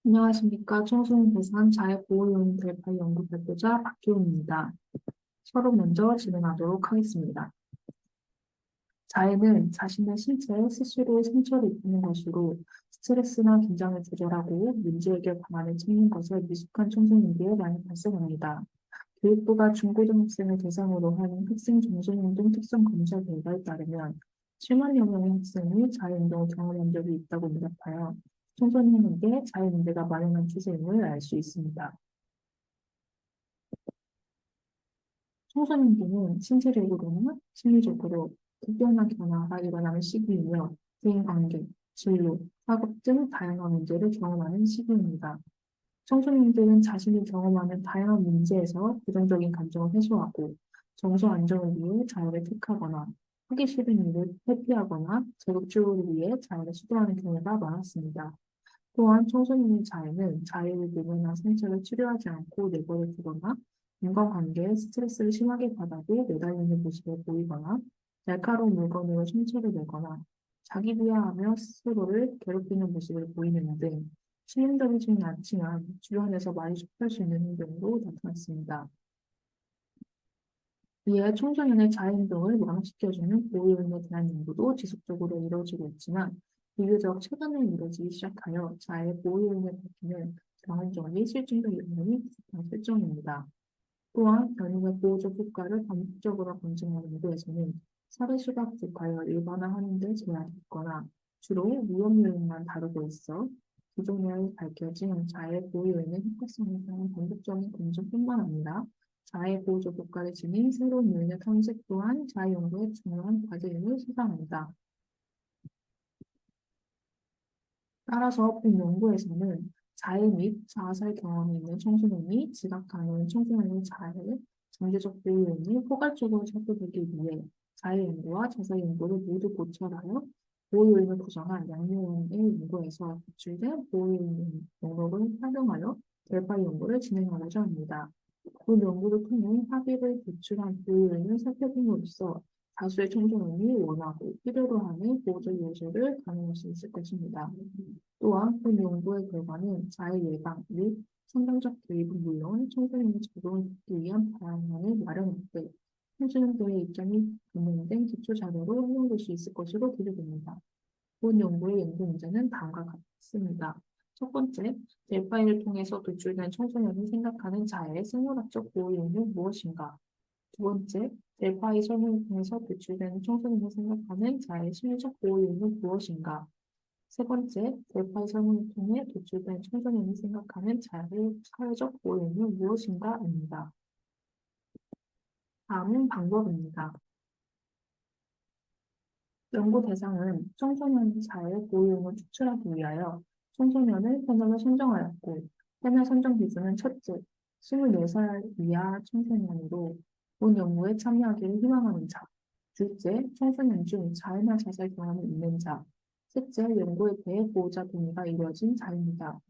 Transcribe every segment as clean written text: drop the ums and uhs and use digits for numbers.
안녕하십니까. 청소년 대상 자해보호요인 대파 연구 발표자 박기훈입니다. 서로 먼저 진행하도록 하겠습니다. 자해는 자신의 신체에 스스로 상처를 입히는 것으로 스트레스나 긴장을 조절하고 문제 해결 방안을 찾는 것에 미숙한 청소년들에 많이 발생합니다. 교육부가 중고등학생을 대상으로 하는 학생 정신운동 특성 검사 결과에 따르면 7만여 명의 학생이 자해운동을 경험한 적이 있다고 응답하여 청소년에게 자해 문제가 만연한 추세임을 알 수 있습니다. 청소년기는 신체적으로나 심리적으로 급변한 변화가 일어나는 시기이며 대인관계, 진로, 학업 등 다양한 문제를 경험하는 시기입니다. 청소년들은 자신이 경험하는 다양한 문제에서 부정적인 감정을 해소하고 정서 안정을 위해 자유를 택하거나 하기 싫은 일을 회피하거나 자격지우를 위해 자유를 시도하는 경우가 많았습니다. 또한 청소년의 자해는 자해를 모면한 상처를 치료하지 않고 내버려 두거나 인간관계에 스트레스를 심하게 받아도 매달리는 모습을 보이거나 날카로운 물건으로 상처를 내거나 자기 비하하며 스스로를 괴롭히는 모습을 보이는 등 치명적이지는 않지만 주변에서 많이 접할 수 있는 행동으로 나타났습니다. 이에 청소년의 자해행동을 완화시켜주는 보호요인에 대한 연구도 지속적으로 이루어지고 있지만 비교적 최근에 이루어지기 시작하여 자해 보호요인을 밝히는 경험적인 실증적 연구이 부족한 실정입니다. 또한 변이의 보호적 효과를 반복적으로 검증한 연구에서는 사례 시각 부족하여 일반화하는 데 제한이 있거나 주로 위험 요인만 다루고 있어 기존에 밝혀진 자해 보호 요인의 효과성에 대한 반복적인 검증뿐만 아니라 자해 보호적 효과를 지닌 새로운 요인의 탐색 또한 자해 연구의 중요한 과제임을 수상합니다. 따라서 본 연구에서는 자해 및 자살 경험이 있는 청소년이 지각하는 청소년의 자해를 잠재적 보호 요인을 포괄적으로 살펴보기 위해 자해 연구와 자살 연구를 모두 고철하여 보호 요인을 구성한 양육원의 연구에서 도출된 보호 요인 목록을 활용하여 결과 연구를 진행하고자 합니다. 본 연구를 통해 합의를 도출한 보호 요인을 살펴봄으로써 다수의 청소년이 원하고 필요로 하는 보호적 요소를 가능할 수 있을 것입니다. 또한 본 연구의 결과는 자해 예방 및 성장적 개입은 물론 청소년의 적응을 돕기 위한 방안을 마련할 때 청소년들의 입장이 반영된 기초 자료로 활용될 수 있을 것으로 기대됩니다. 본 연구의 연구 문제는 다음과 같습니다. 첫 번째, 델파이를 통해서 도출된 청소년이 생각하는 자해의 생물학적 보호 요인은 무엇인가? 두 번째, 델파이 설명을 통해서 도출된 청소년이 생각하는 자해의 심리적 보호 요인은 무엇인가? 세 번째, 대파의 설문을 통해 도출된 청소년이 생각하는 자유의 사회적 오해는 무엇인가?입니다. 다음은 방법입니다. 연구 대상은 청소년의 자유의 보호용을 추출하기 위하여 청소년을 패널로 선정하였고, 패널 선정 기준은 첫째, 24살 이하 청소년으로 본 연구에 참여하기를 희망하는 자, 둘째, 청소년 중 자해나 자살 경험이 있는 자, 셋째, 연구에 대해 보호자 동의가 이루어진 자입니다.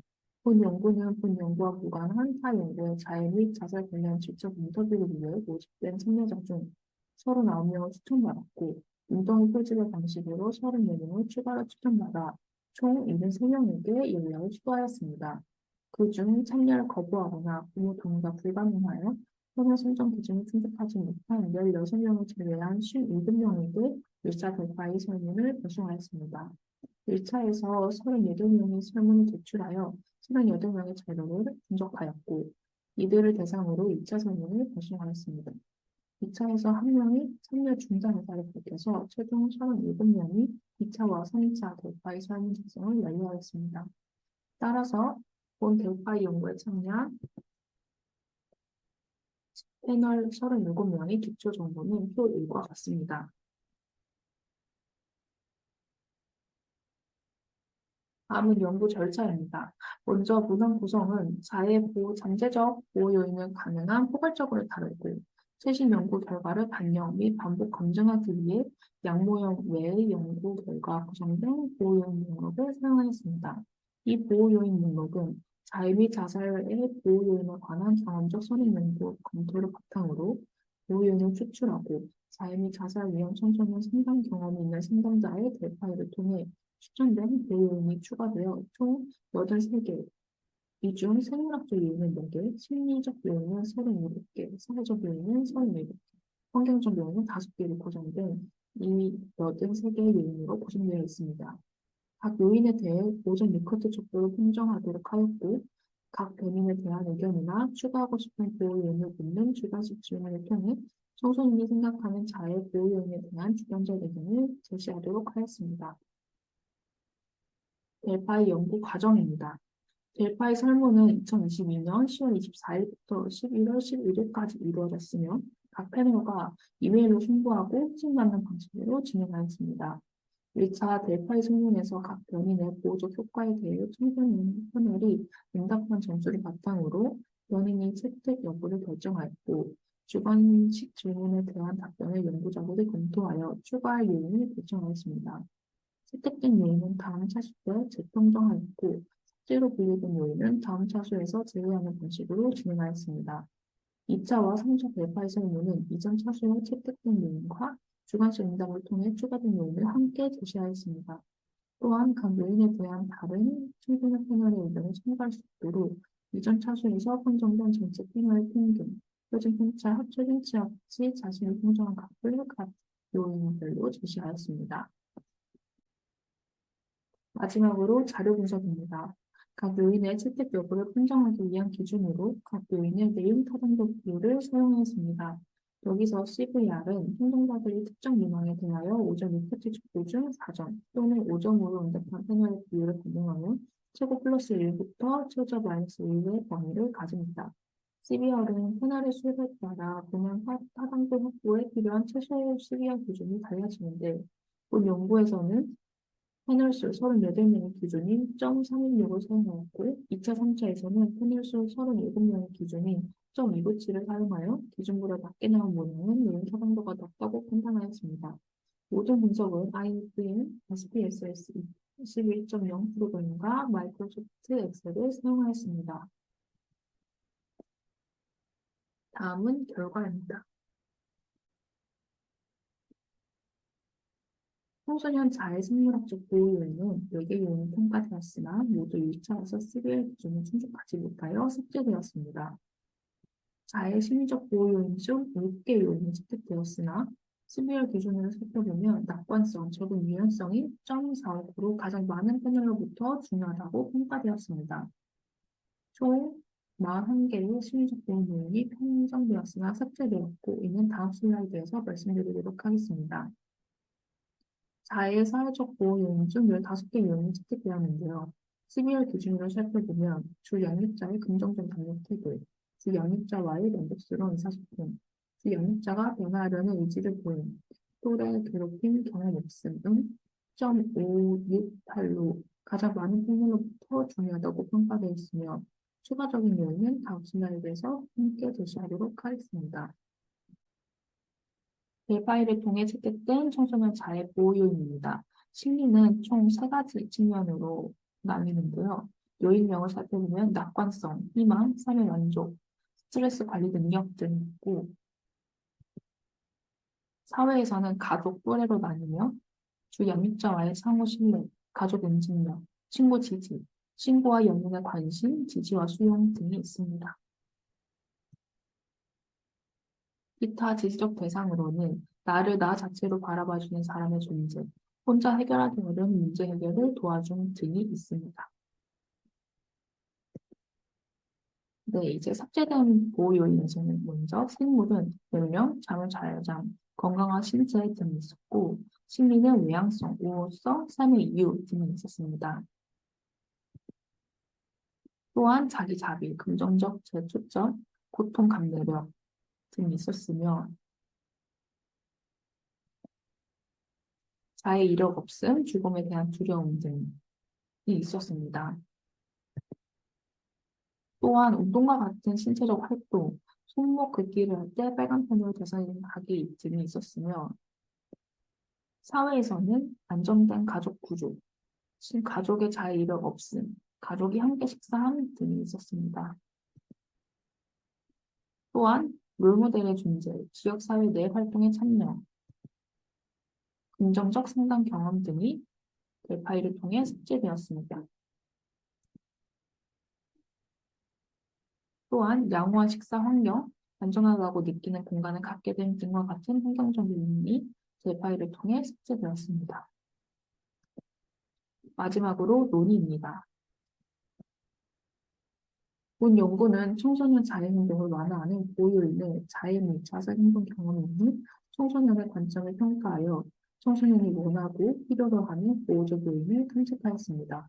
본 연구는 본 연구와 무관한 타 연구의 자해 및 자살 관련 직접 인터뷰를 위해 모집된 참여자 중 39명을 추천받았고, 운동의 표지의 방식으로 34명을 추가로 추천받아 총 73명에게 연락을 추가하였습니다. 그중 참여를 거부하거나 부모 동의가 불가능하여 현행 선정 기준을 충족하지 못한 16명을 제외한 57명에게 1차 결과의 설문을 발송하였습니다. 1차에서 38명의 설문을 제출하여 38명의 자료를 분석하였고, 이들을 대상으로 2차 설문을 발송하였습니다. 2차에서 한 명이 참여 중단 의사를 밝혀서 최종 37명이 2차와 3차 대파이 설문 작성을 완료하였습니다. 따라서 본 대파이 연구에 참여한 패널 37명의 기초 정보는 표 1과 같습니다. 다음은 연구 절차입니다. 먼저 문헌 구성은 자해 보호, 잠재적 보호 요인을 가능한 포괄적으로 다루고 최신 연구 결과를 반영 및 반복 검증하기 위해 양모형 외의 연구 결과 구성된 보호 요인 목록을 사용하였습니다. 이 보호 요인 목록은 자해 및 자살의 보호 요인에 관한 경험적 선행 연구 검토를 바탕으로 보호 요인을 추출하고 자해 및 자살 위험 청소년 상담 경험이 있는 상담자의 대파이를 통해 추천된 보호용이 추가되어 총 83개, 이 중 생물학적 요인은 4개, 심리적 요인은 37개, 사회적 요인은 37개, 환경적 요인은 5개로 구성된 이 83개의 요인으로 구성되어 있습니다. 각 요인에 대해 오전 리커트 척도를 평정하도록 하였고, 각 변인에 대한 의견이나 추가하고 싶은 보호 요인을 묻는 주관식 질문을 통해 청소년이 생각하는 자해 보호 요인에 대한 주관적 의견을 제시하도록 하였습니다. 델파이 연구 과정입니다. 델파이 설문은 2022년 10월 24일부터 11월 11일까지 이루어졌으며 각 패널과 이메일로 송부하고 확진받는 방식으로 진행하였습니다. 1차 델파이 설문에서 각 변인의 보호적 효과에 대해 청소년 패널이 응답한 점수를 바탕으로 변인이 채택 여부를 결정하였고 주관식 질문에 대한 답변을 연구자들이 검토하여 추가할 요인을 결정하였습니다. 채택된 요인은 다음 차수 때 재평정하였고 삭제로 분류된 요인은 다음 차수에서 제외하는 방식으로 진행하였습니다. 2차와 3차 델파이 설문은 이전 차수에 채택된 요인과 주관식 응답을 통해 추가된 요인을 함께 제시하였습니다. 또한 각 요인에 대한 다른 청소년 패널의 의견을 첨가할 수 있도록 이전 차수에서 선정된 전체 패널의 평균, 표준 편차, 합쳐진 치와 같이 자신이 평정한 값을 각 요인별로 제시하였습니다. 마지막으로 자료 분석입니다. 각 요인의 채택 여부를 판정하기 위한 기준으로 각 요인의 내용 타당도 비율을 사용했습니다. 여기서 CVR은 행동자들이 특정 민원에 대하여 5점 리포트 촉구 중 4점 또는 5점으로 응답한 패널의 비율을 반영하여 최고 플러스 1부터 최저 마이너스 1의 범위를 가집니다. CVR은 패널의 수에 따라 본연 타당도 확보에 필요한 최소 CVR 기준이 달라지는데 본 연구에서는 패널 수 38명의 기준인 0.316을 사용하였고 2차, 3차에서는 패널 수 37명의 기준인 0.297을 사용하여 기준보다 낮게 나온 모양은 요인 타당도가 낮다고 판단하였습니다. 모든 분석은 IBM, SPSS 21.0 프로그램과 마이크로소프트 엑셀을 사용하였습니다. 다음은 결과입니다. 청소년 자해 생물학적 보호 요인은 4개 요인이 평가되었으나 모두 1차에서 CBL 기준을 충족하지 못하여 삭제되었습니다. 자해 심리적 보호 요인 중 7개 요인이 채택되었으나 CBL 기준을 살펴보면 낙관성, 적응 유연성이 0.45로 가장 많은 패널로부터 중요하다고 평가되었습니다. 총 41개의 심리적 보호 요인이 평정되었으나 삭제되었고 이는 다음 슬라이드에서 말씀드리도록 하겠습니다. 자해의 사회적 보호 요인 중 15개 요인이 채택되었는데요. CBR 기준으로 살펴보면 주 양육자의 긍정적 담력 태도, 주 양육자와의 만족스러운 의사소통, 주 양육자가 변화하려는 의지를 보임, 또래 괴롭힘 경험 없음 등 0.568로 가장 많은 편으로부터 중요하다고 평가되어 있으며 추가적인 요인은 다음 슬라이드에서 함께 제시하도록 하겠습니다. 델파이를 통해 채택된 청소년 자해 보호 요인입니다. 심리는 총 3가지 측면으로 나뉘는데요. 요인명을 살펴보면 낙관성, 희망, 삶의 만족, 스트레스 관리 능력 등이 있고 사회에서는 가족, 또래로 나뉘며 주 양육자와의 상호 신뢰, 가족 응집력, 친구 지지, 친구와 연인의 관심, 지지와 수용 등이 있습니다. 기타 지지적 대상으로는 나를 나 자체로 바라봐주는 사람의 존재, 혼자 해결하기 어려운 문제 해결을 도와준 등이 있습니다. 네, 이제 삭제된 보호 요인에서는 먼저 생물은 연령, 잠을 잘 잠, 건강한 신체 등이 있었고 심리는 외향성, 우호성, 삶의 이유 등이 있었습니다. 또한 자기 자비, 긍정적 재초점, 고통 감내력 등이 있었으며 자의 이력 없음, 죽음에 대한 두려움 등이 있었습니다. 또한 운동과 같은 신체적 활동, 손목 긋기를 할 때 빨간 펜으로 대상하기 등이 있었으며 사회에서는 안정된 가족 구조, 가족의 자의 이력 없음, 가족이 함께 식사함 등이 있었습니다. 또한 롤모델의 존재, 지역사회 내 활동에 참여, 긍정적 상담 경험 등이 델파이를 통해 삭제되었습니다. 또한 양호한 식사 환경, 안전하다고 느끼는 공간을 갖게 됨 등과 같은 환경적 요인이 제5를 통해 삭제되었습니다. 마지막으로 논의입니다. 본 연구는 청소년 자해행동을 완화하는 고요인의 자해 및 자살 행동 경험이 있는 청소년의 관점을 평가하여 청소년이 원하고 필요로 하는 보호적 요인을 탐색하였습니다.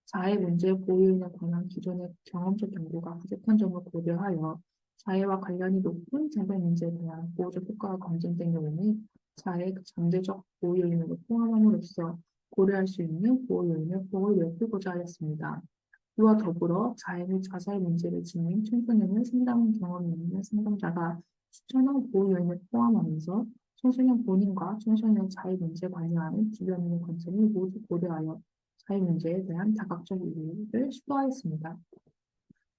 자해 문제의 보호요인에 관한 기존의 경험적 연구가 부족한 점을 고려하여 자해와 관련이 높은 자살 문제에 대한 보호적 효과가 검증된 경우는 자해 잠재적 보호요인으로 포함함으로써 고려할 수 있는 보호요인의 폭을 넓히고자 하였습니다. 이와 더불어 자해 및 자살 문제를 지닌 청소년을 상담한 경험이 있는 상담자가 추천한 보호 요인을 포함하면서 청소년 본인과 청소년 자해 문제에 관여하는 주변인의 관점을 모두 고려하여 자해 문제에 대한 다각적 이해를 시도하였습니다.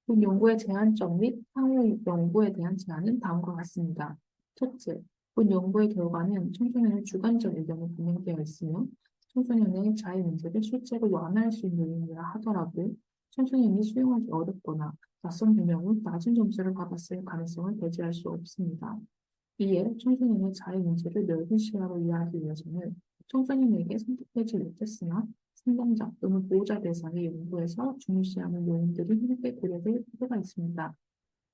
본 연구의 제한점 및 향후 연구에 대한 제안은 다음과 같습니다. 첫째, 본 연구의 결과는 청소년의 주관적 의견이 반영되어 있으며 청소년의 자해 문제를 실제로 완화할 수 있는 요인이라 하더라도 청소년이 수용하기 어렵거나 낯선 개념은 낮은 점수를 받았을 가능성을 배제할 수 없습니다. 이에 청소년의 자해 문제를 넓은 시야로 이해하기 위해서는 청소년에게 선택되지 못했으나 상담자 또는 보호자 대상의 연구에서 중요시하는 요인들이 함께 고려될 필요가 있습니다.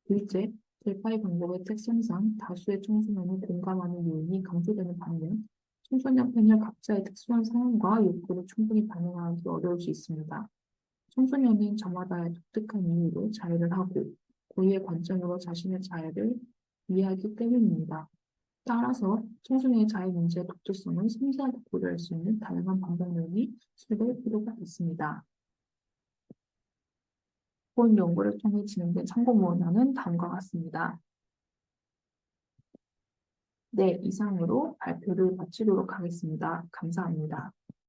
둘째, 델파이 방법의 특성상 다수의 청소년이 공감하는 요인이 강조되는 반면 청소년 패널 각자의 특수한 상황과 욕구를 충분히 반영하기 어려울 수 있습니다. 청소년은 저마다의 독특한 이유로 자해를 하고 고유의 관점으로 자신의 자해를 이해하기 때문입니다. 따라서 청소년의 자해 문제의 독특성을 섬세하게 고려할 수 있는 다양한 방법론이 수립될 필요가 있습니다. 본 연구를 통해 진행된 참고문헌은 다음과 같습니다. 네, 이상으로 발표를 마치도록 하겠습니다. 감사합니다.